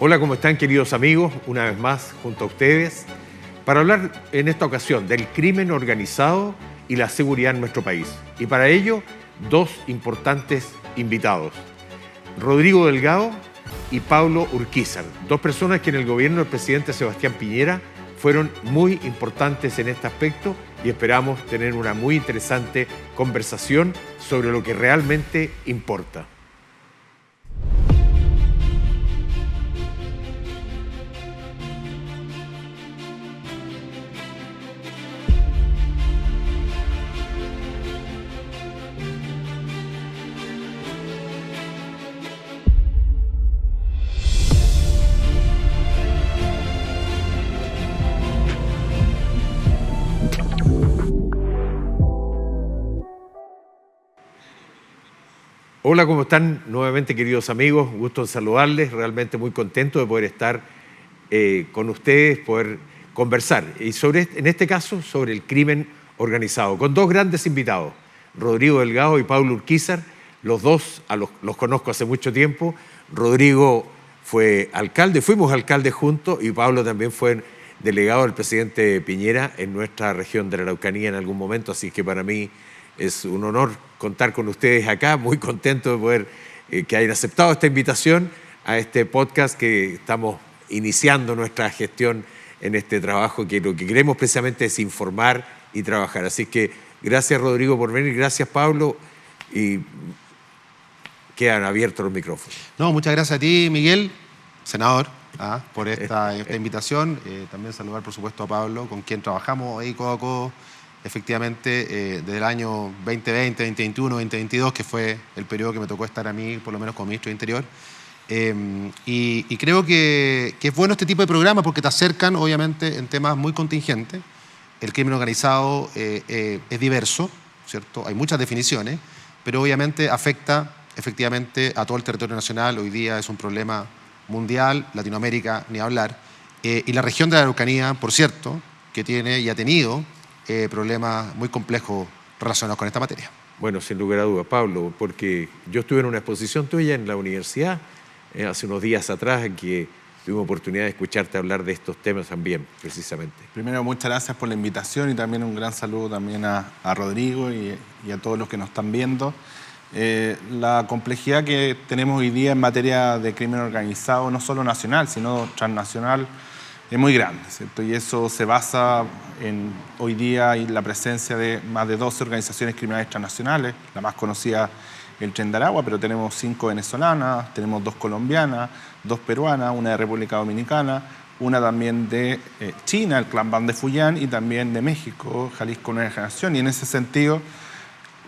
Hola, ¿cómo están, queridos amigos? Una vez más junto a ustedes para hablar en esta ocasión del crimen organizado y la seguridad en nuestro país. Y para ello, dos importantes invitados, Rodrigo Delgado y Pablo Urquizar, dos personas que en el gobierno del presidente Sebastián Piñera fueron muy importantes en este aspecto y esperamos tener una muy interesante conversación sobre lo que realmente importa. Hola, ¿cómo están? Nuevamente, queridos amigos, gusto en saludarles, realmente muy contento de poder estar con ustedes, poder conversar, y en este caso, sobre el crimen organizado, con dos grandes invitados, Rodrigo Delgado y Pablo Urquizar. Los dos los conozco hace mucho tiempo. Rodrigo fue alcalde, fuimos alcaldes juntos, y Pablo también fue delegado del presidente Piñera en nuestra región de la Araucanía en algún momento, así que para mí es un honor contar con ustedes acá, muy contento de poder que hayan aceptado esta invitación a este podcast que estamos iniciando nuestra gestión en este trabajo, que lo que queremos precisamente es informar y trabajar. Así que gracias, Rodrigo, por venir, gracias, Pablo, y quedan abiertos los micrófonos. No, muchas gracias a ti, Miguel, senador, por esta invitación. También saludar, por supuesto, a Pablo, con quien trabajamos ahí codo a codo, efectivamente, desde el año 2020, 2021, 2022, que fue el periodo que me tocó estar a mí, por lo menos como ministro de Interior. Y creo que es bueno este tipo de programas porque te acercan, obviamente, en temas muy contingentes. El crimen organizado es diverso, ¿cierto? Hay muchas definiciones, pero obviamente afecta efectivamente a todo el territorio nacional. Hoy día es un problema mundial, Latinoamérica, ni hablar. Y la región de la Araucanía, por cierto, que tiene y ha tenido problemas muy complejos relacionados con esta materia. Bueno, sin lugar a dudas, Pablo, porque yo estuve en una exposición tuya en la universidad hace unos días atrás, en que tuve oportunidad de escucharte hablar de estos temas también, precisamente. Primero, muchas gracias por la invitación y también un gran saludo también a Rodrigo y a todos los que nos están viendo. La complejidad que tenemos hoy día en materia de crimen organizado, no solo nacional, sino transnacional, es muy grande, ¿cierto? Y eso se basa en hoy día y la presencia de más de 12 organizaciones criminales transnacionales, la más conocida el Tren de Aragua, pero tenemos 5 venezolanas, tenemos 2 colombianas, 2 peruanas, una de República Dominicana, una también de China, el Clan Ban de Fujian, y también de México, Jalisco Nueva Generación. Y en ese sentido,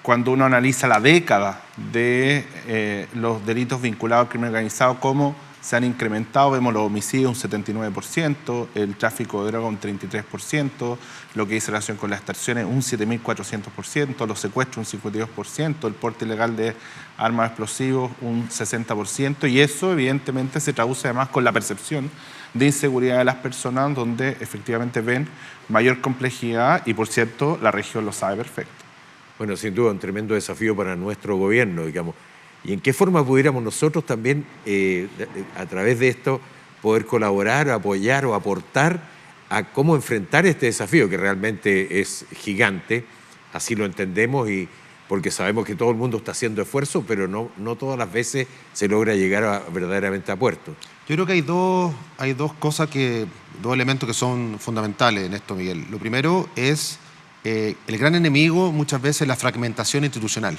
cuando uno analiza la década de los delitos vinculados al crimen organizado, cómo se han incrementado, vemos los homicidios un 79%, el tráfico de droga un 33%, lo que dice relación con las extorsiones un 7.400%, los secuestros un 52%, el porte ilegal de armas explosivos un 60%, y eso evidentemente se traduce además con la percepción de inseguridad de las personas, donde efectivamente ven mayor complejidad, y por cierto la región lo sabe perfecto. Bueno, sin duda un tremendo desafío para nuestro gobierno, digamos. ¿Y en qué forma pudiéramos nosotros también, a través de esto, poder colaborar, apoyar o aportar a cómo enfrentar este desafío, que realmente es gigante? Así lo entendemos, y porque sabemos que todo el mundo está haciendo esfuerzos, pero no todas las veces se logra llegar verdaderamente a puerto. Yo creo que hay dos dos elementos que son fundamentales en esto, Miguel. Lo primero es el gran enemigo, muchas veces, la fragmentación institucional.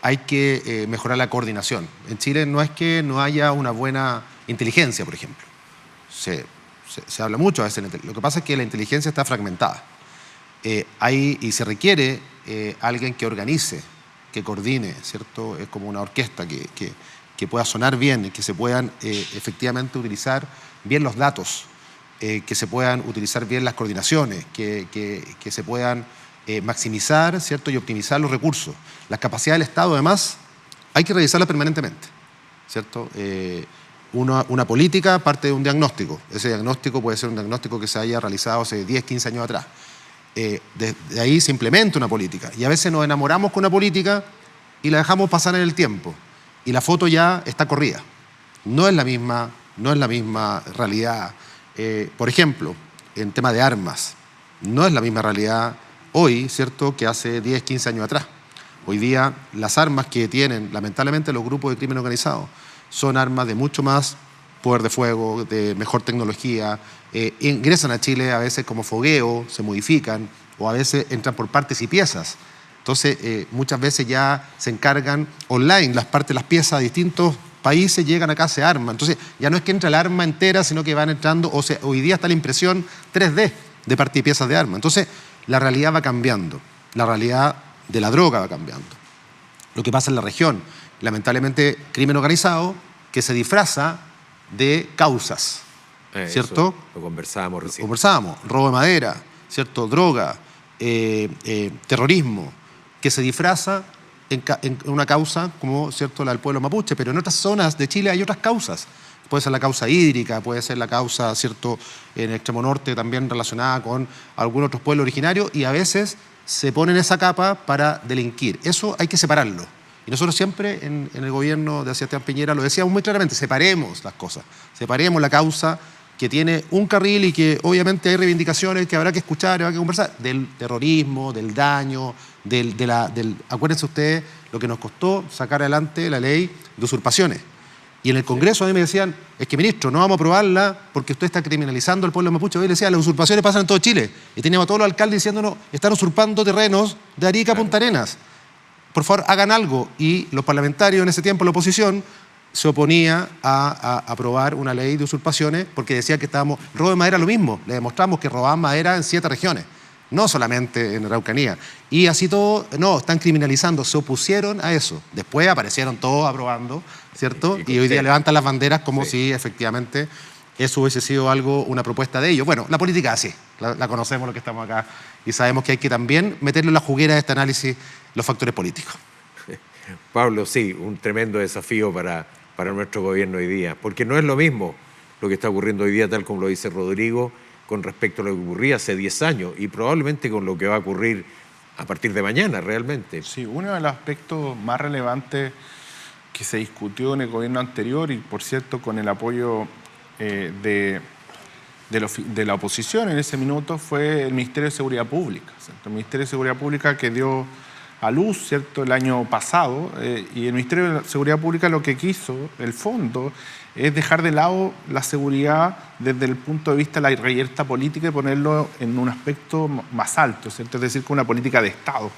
Hay que mejorar la coordinación. En Chile no es que no haya una buena inteligencia, por ejemplo. Se habla mucho a veces. Lo que pasa es que la inteligencia está fragmentada. Y se requiere alguien que organice, que coordine, ¿cierto? Es como una orquesta que pueda sonar bien y que se puedan efectivamente utilizar bien los datos, que se puedan utilizar bien las coordinaciones, que se puedan maximizar, ¿cierto? Y optimizar los recursos. Las capacidades del Estado, además, hay que revisarlas permanentemente, ¿cierto? Una política parte de un diagnóstico. Ese diagnóstico puede ser un diagnóstico que se haya realizado hace 10, 15 años atrás. De ahí se implementa una política. Y a veces nos enamoramos con una política y la dejamos pasar en el tiempo. Y la foto ya está corrida. No es la misma no es la misma realidad. Por ejemplo, en tema de armas, no es la misma realidad hoy, ¿cierto?, que hace 10, 15 años atrás. Hoy día las armas que tienen, lamentablemente, los grupos de crimen organizado son armas de mucho más poder de fuego, de mejor tecnología, ingresan a Chile a veces como fogueo, se modifican, o a veces entran por partes y piezas. Entonces, muchas veces ya se encargan online las partes, las piezas de distintos países, llegan acá, se arman. Entonces, ya no es que entra el arma entera, sino que van entrando, o sea, hoy día está la impresión 3D de partes y piezas de arma. Entonces, la realidad va cambiando, la realidad de la droga va cambiando. Lo que pasa en la región, lamentablemente, crimen organizado que se disfraza de causas, ¿cierto? Eso lo conversábamos recién. Robo de madera, ¿cierto? Droga, terrorismo, que se disfraza en una causa como, ¿cierto?, la del pueblo mapuche, pero en otras zonas de Chile hay otras causas. Puede ser la causa hídrica, puede ser la causa, ¿cierto?, en el extremo norte también relacionada con algún otro pueblo originario, y a veces se ponen esa capa para delinquir. Eso hay que separarlo. Y nosotros siempre en el gobierno de Sebastián Piñera lo decíamos muy claramente: separemos las cosas, separemos la causa que tiene un carril y que obviamente hay reivindicaciones que habrá que escuchar, habrá que conversar, del terrorismo, del daño, acuérdense ustedes lo que nos costó sacar adelante la ley de usurpaciones. Y en el Congreso a mí me decían: es que, ministro, no vamos a aprobarla porque usted está criminalizando al pueblo mapuche. Yo le decía: las usurpaciones pasan en todo Chile. Y teníamos a todos los alcaldes diciéndonos: están usurpando terrenos de Arica a Punta Arenas. Por favor, hagan algo. Y los parlamentarios en ese tiempo, la oposición, se oponía a aprobar una ley de usurpaciones porque decía que robo de madera lo mismo. Le demostramos que robaban madera en 7 regiones, no solamente en Araucanía. Y así todo, no, están criminalizando, se opusieron a eso. Después aparecieron todos aprobando, ¿cierto? Y hoy día levantan las banderas como si efectivamente eso hubiese sido una propuesta de ellos. Bueno, la política así, la conocemos los que estamos acá, y sabemos que hay que también meterle en la juguera de este análisis los factores políticos. Pablo, sí, un tremendo desafío para nuestro gobierno hoy día, porque no es lo mismo lo que está ocurriendo hoy día, tal como lo dice Rodrigo, con respecto a lo que ocurría hace 10 años y probablemente con lo que va a ocurrir a partir de mañana realmente. Sí, uno de los aspectos más relevantes que se discutió en el gobierno anterior, y por cierto con el apoyo de la oposición en ese minuto, fue el Ministerio de Seguridad Pública, ¿cierto? El Ministerio de Seguridad Pública que dio a luz, ¿cierto?, el año pasado, y el Ministerio de Seguridad Pública lo que quiso, el fondo, es dejar de lado la seguridad desde el punto de vista de la reyerta política y ponerlo en un aspecto más alto, ¿cierto? Es decir, con una política de Estado,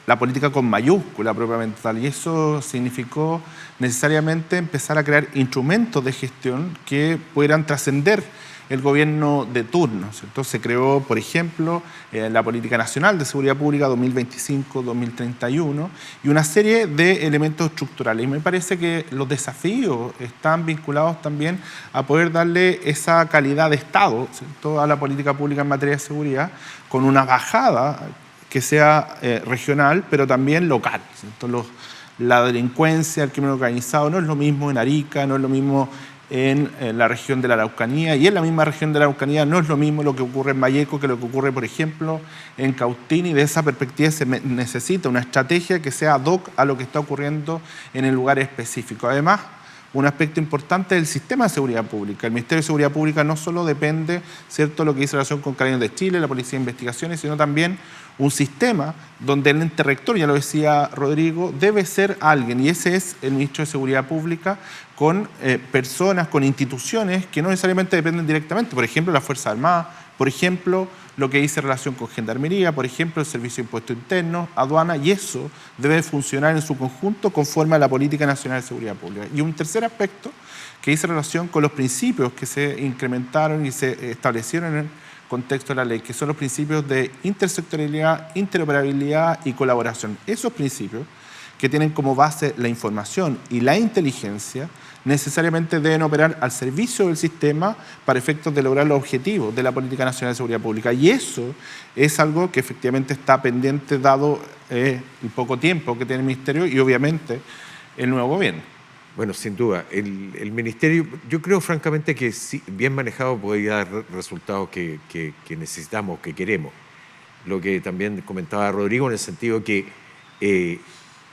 la política con mayúscula propiamente tal, y eso significó necesariamente empezar a crear instrumentos de gestión que pudieran trascender el gobierno de turno, ¿cierto? Se creó, por ejemplo, la Política Nacional de Seguridad Pública 2025-2031 y una serie de elementos estructurales. Y me parece que los desafíos están vinculados también a poder darle esa calidad de Estado, ¿cierto?, a la política pública en materia de seguridad, con una bajada que sea regional, pero también local, ¿cierto? La delincuencia, el crimen organizado no es lo mismo en Arica, no es lo mismo en la región de la Araucanía, y en la misma región de la Araucanía no es lo mismo lo que ocurre en Malleco que lo que ocurre, por ejemplo, en Cautín, y de esa perspectiva se necesita una estrategia que sea ad hoc a lo que está ocurriendo en el lugar específico. Además, un aspecto importante del sistema de seguridad pública. El Ministerio de Seguridad Pública no solo depende, ¿cierto?, lo que dice relación con Carabineros de Chile, la Policía de Investigaciones, sino también un sistema donde el ente rector, ya lo decía Rodrigo, debe ser alguien, y ese es el Ministro de Seguridad Pública, con personas, con instituciones que no necesariamente dependen directamente, por ejemplo, la Fuerza Armada, por ejemplo, lo que dice relación con Gendarmería, por ejemplo, el Servicio de Impuestos Internos, Aduana, y eso debe funcionar en su conjunto conforme a la Política Nacional de Seguridad Pública. Y un tercer aspecto que dice relación con los principios que se incrementaron y se establecieron en el contexto de la ley, que son los principios de intersectorialidad, interoperabilidad y colaboración. Esos principios, que tienen como base la información y la inteligencia, necesariamente deben operar al servicio del sistema para efectos de lograr los objetivos de la Política Nacional de Seguridad Pública. Y eso es algo que efectivamente está pendiente dado el poco tiempo que tiene el Ministerio y obviamente el nuevo gobierno. Bueno, sin duda. El Ministerio, yo creo francamente que sí, bien manejado podría dar resultados que necesitamos, que queremos. Lo que también comentaba Rodrigo en el sentido que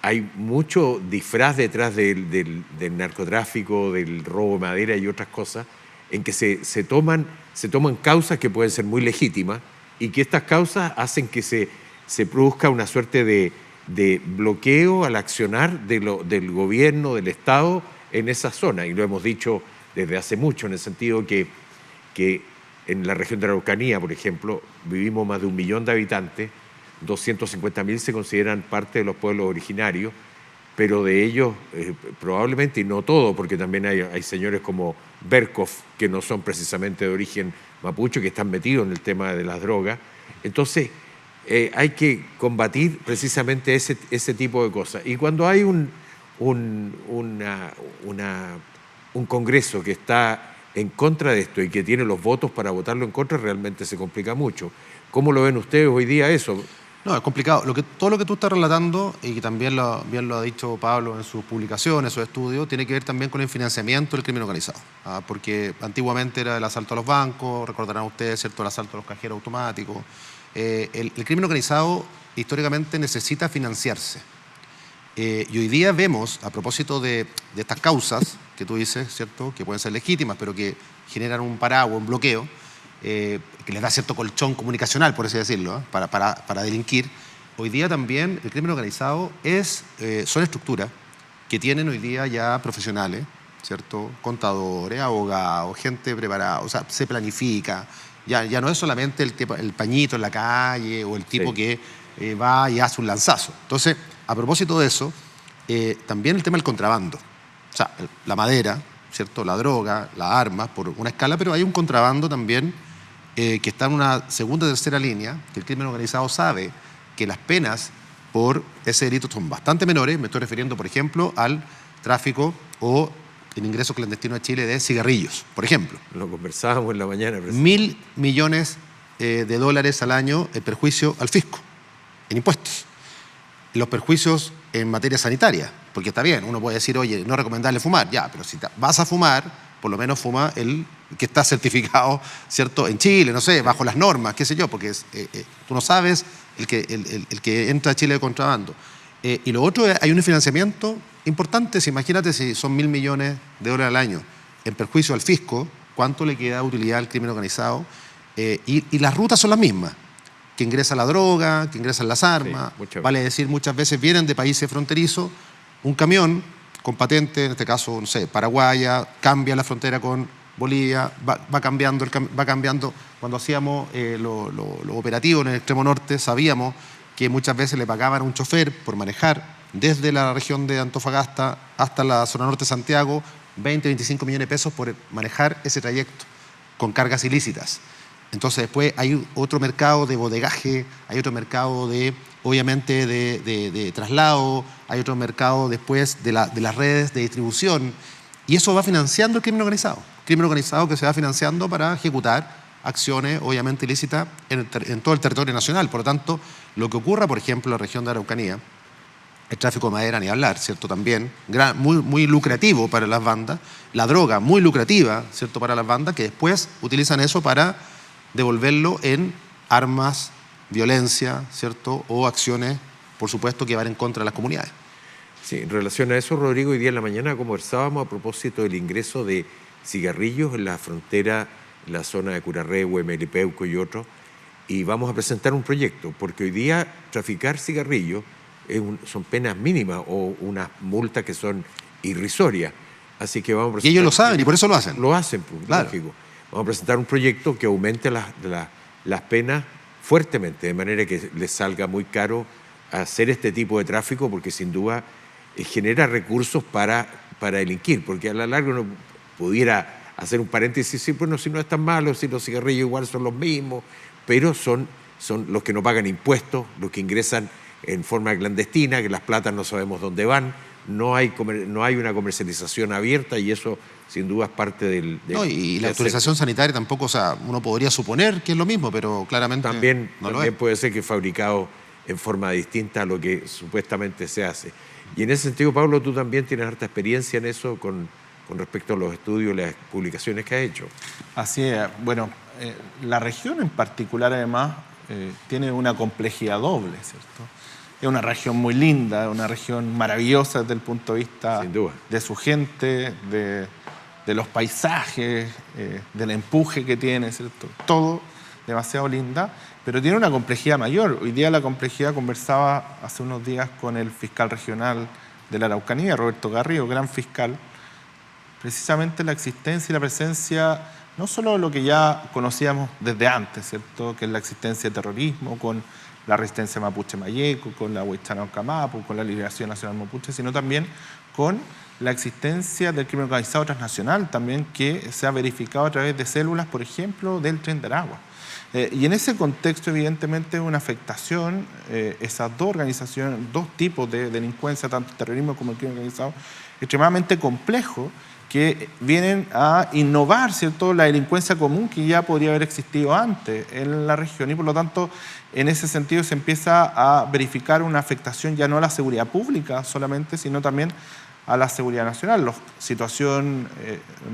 hay mucho disfraz detrás del narcotráfico, del robo de madera y otras cosas, en que se toman causas que pueden ser muy legítimas y que estas causas hacen que se produzca una suerte de bloqueo al accionar del gobierno, del Estado en esa zona. Y lo hemos dicho desde hace mucho, en el sentido que en la región de la Araucanía, por ejemplo, vivimos más de 1 millón de habitantes, 250.000 se consideran parte de los pueblos originarios, pero de ellos probablemente, y no todo, porque también hay señores como Berkov, que no son precisamente de origen mapuche, que están metidos en el tema de las drogas. Entonces, hay que combatir precisamente ese tipo de cosas. Y cuando hay un Congreso que está en contra de esto y que tiene los votos para votarlo en contra, realmente se complica mucho. ¿Cómo lo ven ustedes hoy día eso? No, es complicado. Todo lo que tú estás relatando, y que también bien lo ha dicho Pablo en sus publicaciones, sus estudios, tiene que ver también con el financiamiento del crimen organizado. Porque antiguamente era el asalto a los bancos, recordarán ustedes, ¿cierto?, el asalto a los cajeros automáticos. El crimen organizado históricamente necesita financiarse. Y hoy día vemos, a propósito de estas causas que tú dices, ¿cierto?, que pueden ser legítimas, pero que generan un paraguas, un bloqueo, que les da cierto colchón comunicacional, por así decirlo, para delinquir. Hoy día también el crimen organizado son estructuras que tienen hoy día ya profesionales, ¿cierto?, contadores, abogados, gente preparada, o sea, se planifica. Ya no es solamente el pañito en la calle o el tipo que va y hace un lanzazo. Entonces, a propósito de eso, también el tema del contrabando. O sea, la madera, ¿cierto?, la droga, las armas, por una escala, pero hay un contrabando también que está en una segunda o tercera línea, que el crimen organizado sabe que las penas por ese delito son bastante menores. Me estoy refiriendo, por ejemplo, al tráfico o el ingreso clandestino a Chile de cigarrillos, por ejemplo. Lo conversábamos en la mañana. 1.000 millones de dólares al año en perjuicio al fisco, en impuestos. Los perjuicios en materia sanitaria, porque está bien, uno puede decir, oye, no recomendarle fumar, ya, pero si vas a fumar, por lo menos fuma el que está certificado, ¿cierto?, en Chile, no sé, bajo las normas, qué sé yo, porque tú no sabes el que entra a Chile de contrabando. Y lo otro, hay un financiamiento importante. Imagínate si son 1.000 millones de dólares al año en perjuicio al fisco, ¿cuánto le queda de utilidad al crimen organizado? Y las rutas son las mismas, que ingresa la droga, que ingresan las armas. Sí, vale decir, muchas veces vienen de países fronterizos, un camión con patente, en este caso, no sé, paraguaya, cambia la frontera con Bolivia, va cambiando. Cuando hacíamos lo operativo en el extremo norte, sabíamos que muchas veces le pagaban a un chofer por manejar desde la región de Antofagasta hasta la zona norte de Santiago, 20-25 millones de pesos por manejar ese trayecto con cargas ilícitas. Entonces después hay otro mercado de bodegaje, hay otro mercado obviamente de traslado, hay otro mercado después de las redes de distribución, y eso va financiando el crimen organizado. Crimen organizado que se va financiando para ejecutar acciones obviamente ilícitas en todo el territorio nacional. Por lo tanto, lo que ocurra, por ejemplo, en la región de Araucanía, el tráfico de madera, ni hablar, ¿cierto?, también, muy lucrativo para las bandas, la droga muy lucrativa, ¿cierto?, para las bandas, que después utilizan eso para devolverlo en armas, violencia, ¿cierto?, o acciones, por supuesto, que van en contra de las comunidades. Sí, en relación a eso, Rodrigo, hoy día en la mañana conversábamos a propósito del ingreso de cigarrillos en la frontera, en la zona de Curarrehue, Melipeuco y otros, y vamos a presentar un proyecto, porque hoy día traficar cigarrillos son penas mínimas o unas multas que son irrisorias. Así que vamos a presentar, y ellos lo saben y por eso lo hacen. Lo hacen, pues, claro. Lógico. Vamos a presentar un proyecto que aumente las penas fuertemente, de manera que les salga muy caro hacer este tipo de tráfico, porque sin duda genera recursos para delinquir, porque a la larga uno pudiera hacer un paréntesis, sí, bueno, si no es tan malo, si los cigarrillos igual son los mismos, pero son los que no pagan impuestos, los que ingresan en forma clandestina, que las platas no sabemos dónde van, no hay una comercialización abierta, y eso sin duda es parte del... No, y la autorización sanitaria tampoco, o sea, uno podría suponer que es lo mismo, pero claramente también no lo es. Puede ser que es fabricado en forma distinta a lo que supuestamente se hace. Y en ese sentido, Pablo, tú también tienes harta experiencia en eso con respecto a los estudios, las publicaciones que has hecho. Así es. Bueno, la región en particular, además, tiene una complejidad doble, ¿cierto? Es una región muy linda, una región maravillosa desde el punto de vista Sin duda. de su gente, de los paisajes, del empuje que tiene, ¿cierto? Todo demasiado linda, pero tiene una complejidad mayor. Hoy día la complejidad, conversaba hace unos días con el fiscal regional de la Araucanía, Roberto Garrido, gran fiscal, precisamente la existencia y la presencia, no solo de lo que ya conocíamos desde antes, ¿cierto? Que es la existencia de terrorismo, con la resistencia mapuche-mayeco, con la Huaychana-Ocamapu, con la liberación nacional mapuche, sino también con la existencia del crimen organizado transnacional también, que se ha verificado a través de células, por ejemplo, del Tren de Aragua. Y en ese contexto, evidentemente, una afectación, esas dos organizaciones, dos tipos de delincuencia, tanto el terrorismo como el crimen organizado, extremadamente complejo, que vienen a innovar, ¿cierto?, la delincuencia común que ya podría haber existido antes en la región, y por lo tanto en ese sentido se empieza a verificar una afectación ya no a la seguridad pública solamente, sino también a la seguridad nacional. La situación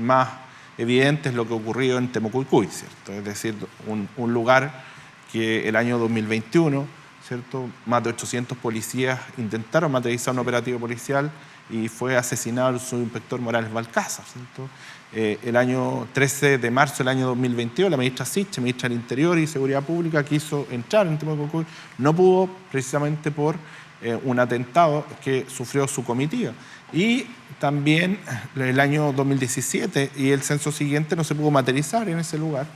más evidente es lo que ocurrió en Temocuycuy, ¿cierto? Es decir, un lugar que el año 2021, ¿cierto?, más de 800 policías intentaron materializar un operativo policial y fue asesinado el subinspector Morales Balcázar, ¿cierto? El año 13 de marzo del año 2022, la ministra Siche, ministra del Interior y Seguridad Pública, quiso entrar en Temocuycuy, no pudo precisamente por un atentado que sufrió su comitiva. Y también el año 2017 y el censo siguiente no se pudo materializar en ese lugar,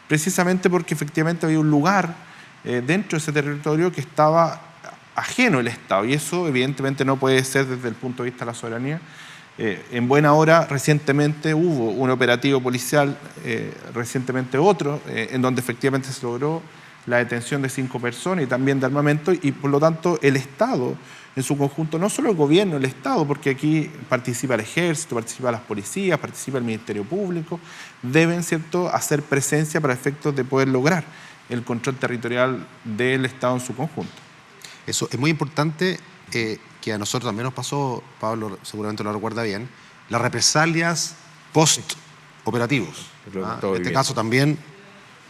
precisamente porque efectivamente había un lugar dentro de ese territorio que estaba ajeno al Estado, y eso evidentemente no puede ser desde el punto de vista de la soberanía. En buena hora, recientemente hubo un operativo policial, recientemente otro, en donde efectivamente se logró la detención de 5 personas y también de armamento, y por lo tanto el Estado en su conjunto, no solo el gobierno, el Estado, porque aquí participa el ejército, participa las policías, participa el Ministerio Público, deben, ¿cierto?, hacer presencia para efectos de poder lograr el control territorial del Estado en su conjunto. Eso es muy importante, que a nosotros también nos pasó, Pablo seguramente lo recuerda bien, las represalias post-operativos. En este caso también,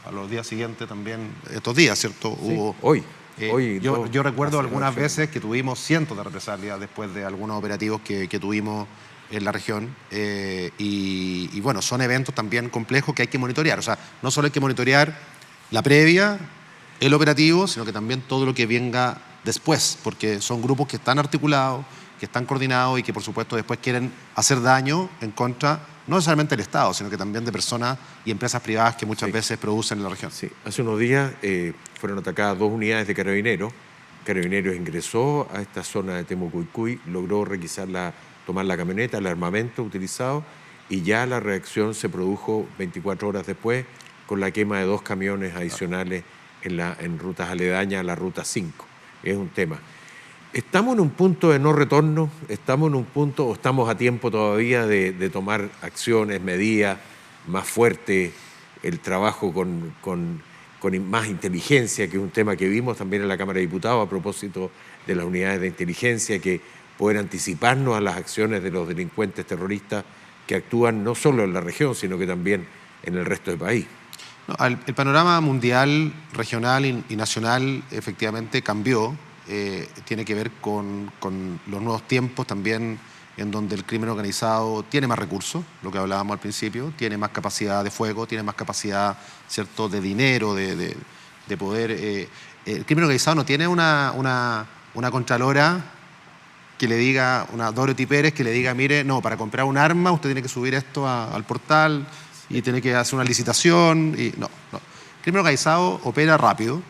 a los días siguientes también, estos días, ¿cierto? Sí. Hubo, Hoy yo recuerdo algunas veces que tuvimos cientos de represalias después de algunos operativos que tuvimos en la región, y bueno, son eventos también complejos que hay que monitorear. O sea, no solo hay que monitorear la previa, el operativo, sino que también todo lo que venga después, porque son grupos que están articulados, que están coordinados y que por supuesto después quieren hacer daño en contra, no necesariamente del Estado, sino que también de personas y empresas privadas que muchas veces producen en la región. Sí, hace unos días fueron atacadas 2 unidades de Carabineros. Carabineros ingresó a esta zona de Temocuycuy, logró requisarla, tomar la camioneta, el armamento utilizado, y ya la reacción se produjo 24 horas después con la quema de 2 camiones adicionales en rutas aledañas a la ruta 5. Es un tema. ¿Estamos en un punto de no retorno? ¿Estamos en un punto o estamos a tiempo todavía de tomar acciones, medidas más fuertes, el trabajo con más inteligencia, que es un tema que vimos también en la Cámara de Diputados a propósito de las unidades de inteligencia, que poder anticiparnos a las acciones de los delincuentes terroristas que actúan no solo en la región, sino que también en el resto del país? No, el panorama mundial, regional y nacional efectivamente cambió. Tiene que ver con los nuevos tiempos también, en donde el crimen organizado tiene más recursos, lo que hablábamos al principio, tiene más capacidad de fuego, tiene más capacidad, ¿cierto?, de dinero, de poder. El crimen organizado no tiene una contralora que le diga, una Dorothy Pérez que le diga, mire, no, para comprar un arma usted tiene que subir esto al portal y tiene que hacer una licitación. No. El crimen organizado opera rápido,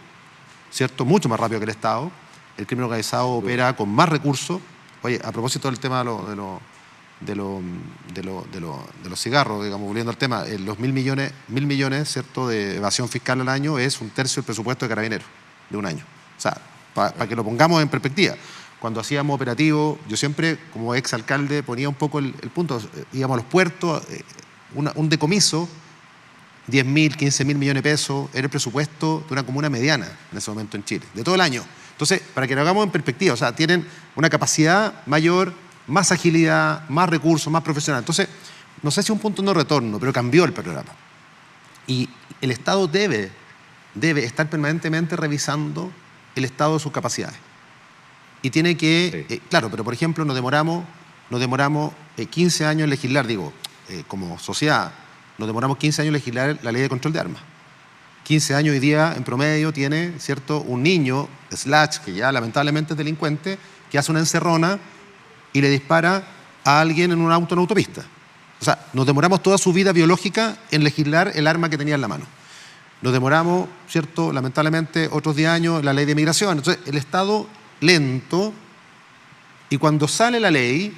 ¿cierto?, mucho más rápido que el Estado. El crimen organizado opera con más recursos. Oye, a propósito del tema de los cigarros, digamos, volviendo al tema, los 1.000 millones, ¿cierto?, de evasión fiscal al año es 1/3 del presupuesto de Carabineros de un año. O sea, para que lo pongamos en perspectiva. Cuando hacíamos operativos, yo siempre, como exalcalde, ponía un poco el punto. Íbamos a los puertos, un decomiso, 10.000, 15.000 millones de pesos, era el presupuesto de una comuna mediana en ese momento en Chile, de todo el año. Entonces, para que lo hagamos en perspectiva, o sea, tienen una capacidad mayor, más agilidad, más recursos, más profesional. Entonces, no sé si un punto no retorno, pero cambió el panorama. Y el Estado debe estar permanentemente revisando el estado de sus capacidades. y tiene que... claro, pero por ejemplo nos demoramos 15 años en legislar, como sociedad, nos demoramos 15 años en legislar la ley de control de armas. 15 años hoy día en promedio tiene, ¿cierto?, un niño, que ya lamentablemente es delincuente, que hace una encerrona y le dispara a alguien en un auto en autopista. O sea, nos demoramos toda su vida biológica en legislar el arma que tenía en la mano. Nos demoramos, ¿cierto?, lamentablemente otros 10 años en la ley de migración. Entonces, el Estado lento, y cuando sale la ley,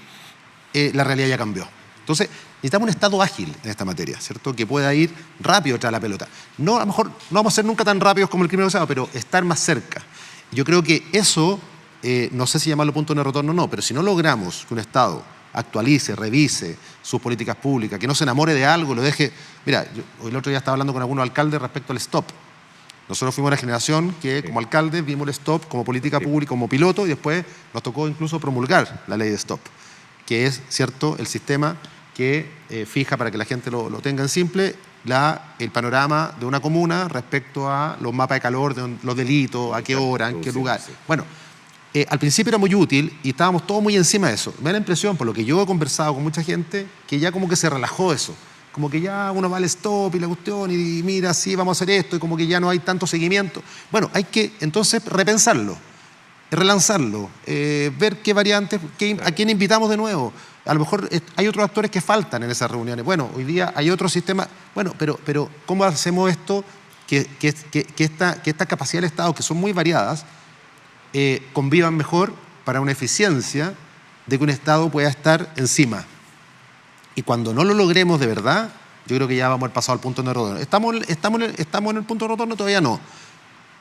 la realidad ya cambió. Entonces, necesitamos un Estado ágil en esta materia, ¿cierto?, que pueda ir rápido tras la pelota. No, a lo mejor no vamos a ser nunca tan rápidos como el crimen organizado, pero estar más cerca. Yo creo que eso, no sé si llamarlo punto de retorno o no, pero si no logramos que un Estado actualice, revise sus políticas públicas, que no se enamore de algo, lo deje... Mira, hoy el otro día estaba hablando con algunos alcaldes respecto al stop. Nosotros fuimos una generación que, como alcaldes, vimos el stop como política pública, como piloto, y después nos tocó incluso promulgar la ley de stop, que es, ¿cierto?, el sistema que fija, para que la gente lo tenga en simple, el panorama de una comuna respecto a los mapas de calor, de los delitos, a qué hora, en qué lugar. Bueno, al principio era muy útil y estábamos todos muy encima de eso. Me da la impresión, por lo que yo he conversado con mucha gente, que ya como que se relajó eso. Como que ya uno va al stop y la cuestión y mira, sí, vamos a hacer esto, y como que ya no hay tanto seguimiento. Bueno, hay que entonces repensarlo, relanzarlo, ver qué variantes, a quién invitamos de nuevo. A lo mejor hay otros actores que faltan en esas reuniones. Bueno, hoy día hay otro sistema. Bueno, pero ¿cómo hacemos esto? Que esta capacidad del Estado, que son muy variadas, convivan mejor para una eficiencia de que un Estado pueda estar encima. Y cuando no lo logremos de verdad, yo creo que ya vamos a haber pasado al punto de no retorno. ¿Estamos en el punto de retorno? Todavía no.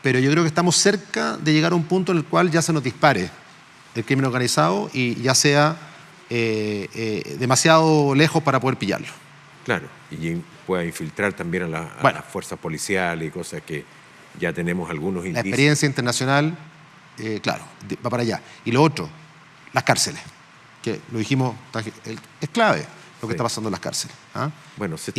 Pero yo creo que estamos cerca de llegar a un punto en el cual ya se nos dispare el crimen organizado y ya sea demasiado lejos para poder pillarlo. Claro, y pueda infiltrar también a las fuerzas policiales y cosas que ya tenemos algunos indicios. La experiencia internacional, claro, va para allá. Y lo otro, las cárceles, que lo dijimos, es clave lo que está pasando en las cárceles. ¿Ah? Bueno, se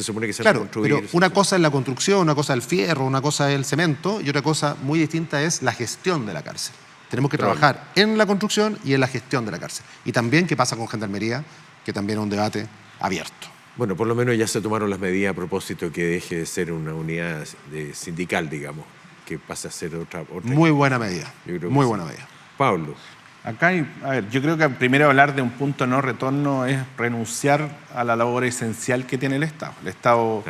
supone que se claro, va a construir. Pero una cosa es la construcción, una cosa es el fierro, una cosa es el cemento, y otra cosa muy distinta es la gestión de la cárcel. Tenemos que trabajar en la construcción y en la gestión de la cárcel. Y también qué pasa con Gendarmería, que también es un debate abierto. Bueno, por lo menos ya se tomaron las medidas a propósito que deje de ser una unidad sindical, digamos, que pase a ser otra. Muy buena medida, muy buena medida. Pablo. Acá yo creo que primero hablar de un punto de no retorno es renunciar a la labor esencial que tiene el Estado. El Estado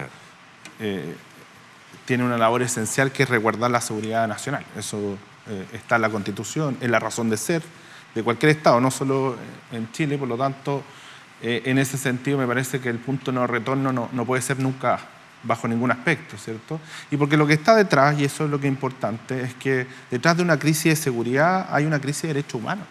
tiene una labor esencial que es resguardar la seguridad nacional. Eso está en la Constitución, es la razón de ser de cualquier Estado, no solo en Chile. Por lo tanto, en ese sentido me parece que el punto de no retorno no puede ser nunca bajo ningún aspecto, ¿cierto? Y porque lo que está detrás, y eso es lo que es importante, es que detrás de una crisis de seguridad hay una crisis de derechos humanos.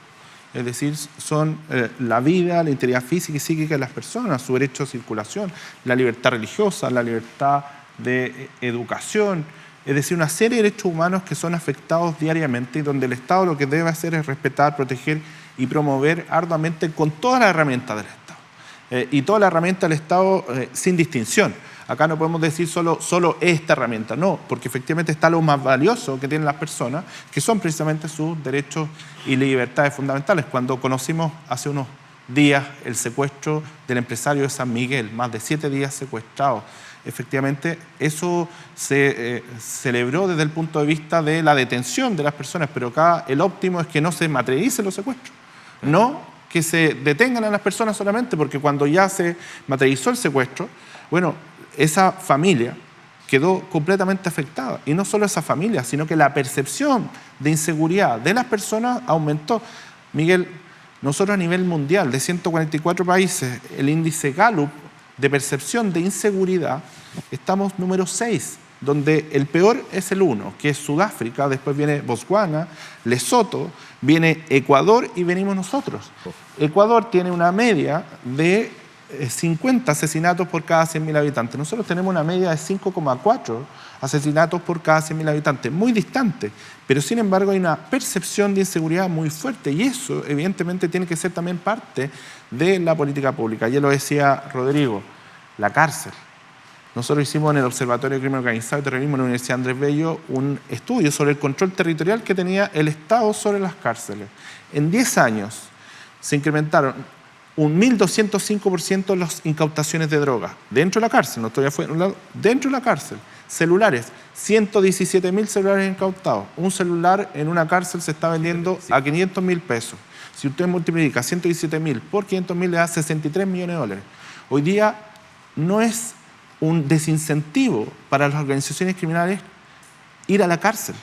Es decir, son la vida, la integridad física y psíquica de las personas, su derecho a circulación, la libertad religiosa, la libertad de educación. Es decir, una serie de derechos humanos que son afectados diariamente y donde el Estado lo que debe hacer es respetar, proteger y promover arduamente con todas las herramientas del Estado. Y todas las herramientas del Estado sin distinción. Acá no podemos decir solo esta herramienta, no, porque efectivamente está lo más valioso que tienen las personas, que son precisamente sus derechos y libertades fundamentales. Cuando conocimos hace unos días el secuestro del empresario de San Miguel, más de 7 días secuestrados, efectivamente eso se celebró desde el punto de vista de la detención de las personas, pero acá el óptimo es que no se materialicen los secuestros, no que se detengan a las personas solamente, porque cuando ya se materializó el secuestro, bueno, esa familia quedó completamente afectada. Y no solo esa familia, sino que la percepción de inseguridad de las personas aumentó. Miguel, nosotros a nivel mundial, de 144 países, el índice Gallup de percepción de inseguridad, estamos número 6, donde el peor es el 1, que es Sudáfrica, después viene Botswana, Lesoto, viene Ecuador y venimos nosotros. Ecuador tiene una media de 50 asesinatos por cada 100.000 habitantes. Nosotros tenemos una media de 5,4 asesinatos por cada 100.000 habitantes, muy distante, pero sin embargo hay una percepción de inseguridad muy fuerte y eso evidentemente tiene que ser también parte de la política pública. Ya lo decía Rodrigo, la cárcel. nosotros hicimos en el Observatorio de Crimen Organizado y Terrorismo de la Universidad Andrés Bello un estudio sobre el control territorial que tenía el Estado sobre las cárceles. En 10 años se incrementaron un 1.205% las incautaciones de drogas dentro de la cárcel, no estoy afuera, dentro de la cárcel. Celulares, 117.000 celulares incautados. Un celular en una cárcel se está vendiendo a 500.000 pesos. Si usted multiplica 117.000 por 500.000 le da 63 millones de dólares. Hoy día no es un desincentivo para las organizaciones criminales ir a la cárcel,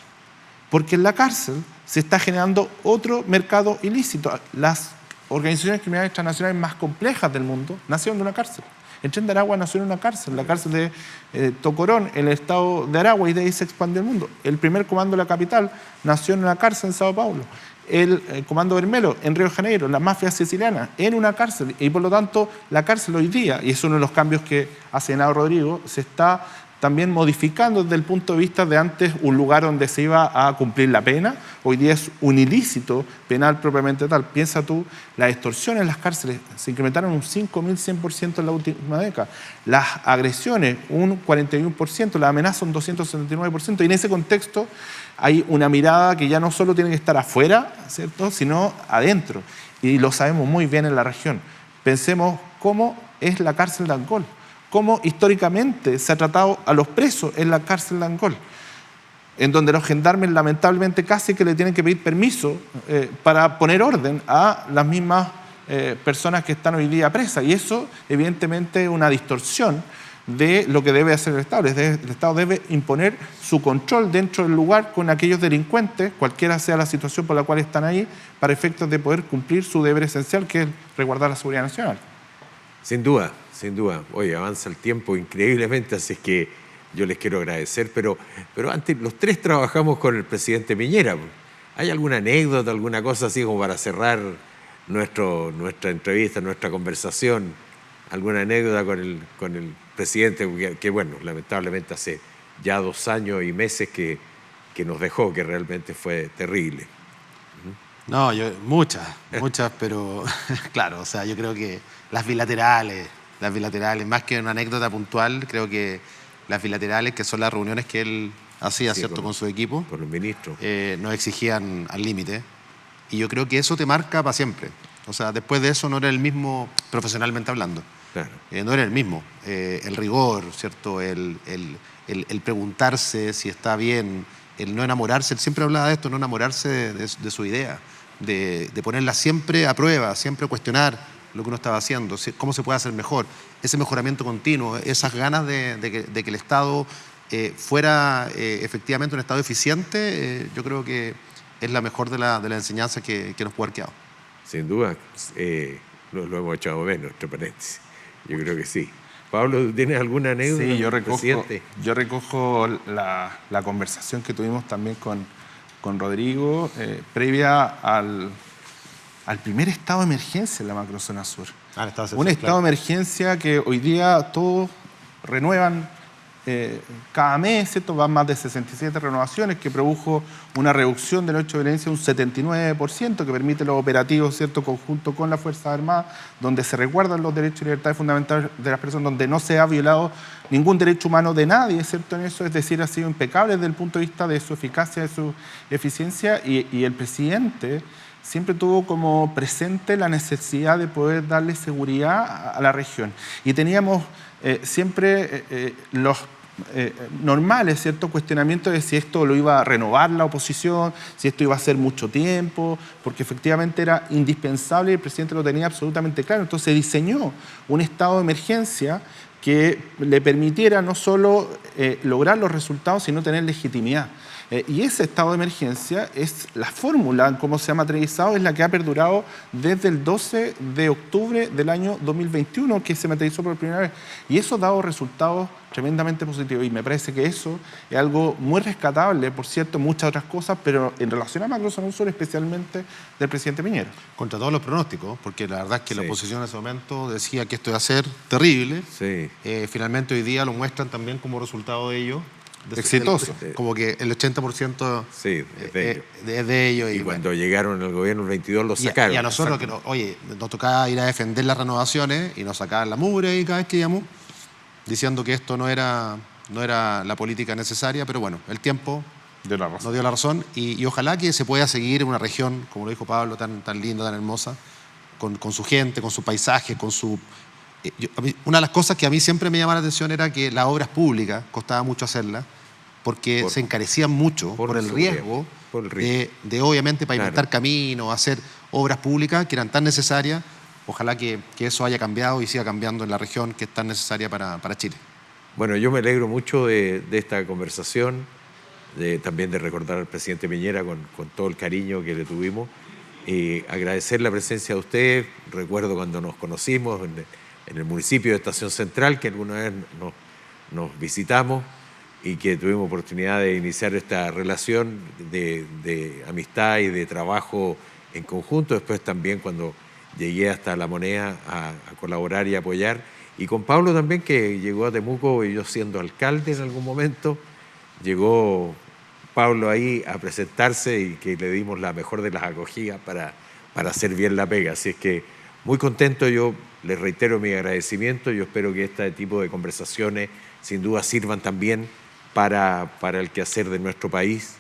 porque en la cárcel se está generando otro mercado ilícito. Las organizaciones criminales transnacionales más complejas del mundo nacieron de una cárcel. El Tren de Aragua nació en una cárcel, la cárcel de Tocorón, en el estado de Aragua, y de ahí se expandió el mundo. El primer comando de la capital nació en una cárcel en Sao Paulo. El comando Vermelo en Río de Janeiro, la mafia siciliana, en una cárcel. Y por lo tanto, la cárcel hoy día, y es uno de los cambios que ha señalado Rodrigo, se está también modificando desde el punto de vista de antes un lugar donde se iba a cumplir la pena. Hoy día es un ilícito penal propiamente tal. Piensa tú, las extorsiones en las cárceles se incrementaron un 5.100% en la última década. Las agresiones un 41%, la amenaza un 279%. Y en ese contexto hay una mirada que ya no solo tiene que estar afuera, ¿cierto?, sino adentro. Y lo sabemos muy bien en la región. Pensemos cómo es la cárcel de Angol, cómo históricamente se ha tratado a los presos en la cárcel de Angol, en donde los gendarmes lamentablemente casi que le tienen que pedir permiso para poner orden a las mismas personas que están hoy día presas. Y eso evidentemente es una distorsión de lo que debe hacer el Estado. El Estado debe imponer su control dentro del lugar con aquellos delincuentes, cualquiera sea la situación por la cual están ahí, para efectos de poder cumplir su deber esencial, que es resguardar la seguridad nacional. Sin duda, sin duda. Oye, avanza el tiempo increíblemente, así es que yo les quiero agradecer, pero antes los tres trabajamos con el presidente Piñera. ¿Hay alguna anécdota, alguna cosa así como para cerrar nuestra entrevista, nuestra conversación? ¿Alguna anécdota con el presidente que bueno, lamentablemente hace ya 2 años y meses que nos dejó, que realmente fue terrible? No, muchas, pero claro, o sea, yo creo que las bilaterales, más que una anécdota puntual, creo que las bilaterales, que son las reuniones que él hacía, sí, ¿cierto?, con su equipo, con los ministros, nos exigían al límite. Y yo creo que eso te marca para siempre. O sea, después de eso no era el mismo profesionalmente hablando. Claro. No era el mismo. El rigor, ¿cierto?, el preguntarse si está bien, el no enamorarse. Él siempre hablaba de esto, no enamorarse de su idea, de ponerla siempre a prueba, siempre cuestionar lo que uno estaba haciendo, cómo se puede hacer mejor, ese mejoramiento continuo, esas ganas de que el Estado fuera efectivamente un Estado eficiente. Yo creo que es la mejor de la enseñanza que nos puede haber quedado. Sin duda, lo hemos echado menos, nuestro paréntesis. Yo creo que sí. Pablo, ¿tienes alguna anécdota? Sí, yo recojo la conversación que tuvimos también con Rodrigo previa al primer estado de emergencia en la macrozona sur. Un estado de emergencia que hoy día todos renuevan cada mes, ¿cierto? Van más de 67 renovaciones, que produjo una reducción del hecho de violencia de un 79%, que permite los operativos, ¿cierto?, conjunto con las Fuerzas Armadas, donde se resguardan los derechos y libertades fundamentales de las personas, donde no se ha violado ningún derecho humano de nadie, ¿cierto?, en eso. Es decir, ha sido impecable desde el punto de vista de su eficacia, de su eficiencia, y el presidente siempre tuvo como presente la necesidad de poder darle seguridad a la región. Y teníamos siempre los normales, ¿cierto?, cuestionamientos de si esto lo iba a renovar la oposición, si esto iba a ser mucho tiempo, porque efectivamente era indispensable y el presidente lo tenía absolutamente claro. Entonces diseñó un estado de emergencia que le permitiera no solo lograr los resultados, sino tener legitimidad. Y ese estado de emergencia es la fórmula en cómo se ha materializado, es la que ha perdurado desde el 12 de octubre del año 2021, que se materializó por primera vez. Y eso ha dado resultados tremendamente positivos. Y me parece que eso es algo muy rescatable, por cierto, muchas otras cosas, pero en relación a macrozona sur, especialmente del presidente Piñera. Contra todos los pronósticos, porque la verdad es que la oposición en ese momento decía que esto iba a ser terrible. Sí. Finalmente hoy día lo muestran también como resultado de ello. Exitoso. Como que el 80% sí, es de ellos. Y cuando llegaron al gobierno el 22 lo sacaron. Y a nosotros, nos tocaba ir a defender las renovaciones y nos sacaban la mugre y cada vez que íbamos. diciendo que esto no era la política necesaria, pero bueno, el tiempo De la razón. nos dio la razón y ojalá que se pueda seguir en una región, como lo dijo Pablo, tan linda, tan hermosa, con su gente, con su paisaje, con su... una de las cosas que a mí siempre me llamaba la atención era que las obras públicas costaba mucho hacerlas porque se encarecían mucho por el riesgo, de obviamente pavimentar caminos, hacer obras públicas que eran tan necesarias. Ojalá que eso haya cambiado y siga cambiando en la región que es tan necesaria para Chile. Bueno, yo me alegro mucho de esta conversación, también de recordar al presidente Piñera con todo el cariño que le tuvimos. Agradecer la presencia de ustedes. Recuerdo cuando nos conocimos en el municipio de Estación Central, que alguna vez nos visitamos y que tuvimos oportunidad de iniciar esta relación de amistad y de trabajo en conjunto. Después también cuando llegué hasta La Moneda a colaborar y apoyar. Y con Pablo también, que llegó a Temuco y yo siendo alcalde en algún momento, llegó Pablo ahí a presentarse y que le dimos la mejor de las acogidas para hacer bien la pega. Así es que muy contento, yo les reitero mi agradecimiento. Yo espero que este tipo de conversaciones sin duda sirvan también para el quehacer de nuestro país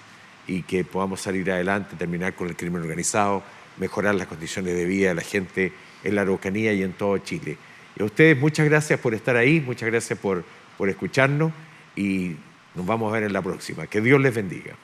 y que podamos salir adelante, terminar con el crimen organizado, mejorar las condiciones de vida de la gente en la Araucanía y en todo Chile. Y a ustedes muchas gracias por estar ahí, muchas gracias por escucharnos y nos vamos a ver en la próxima. Que Dios les bendiga.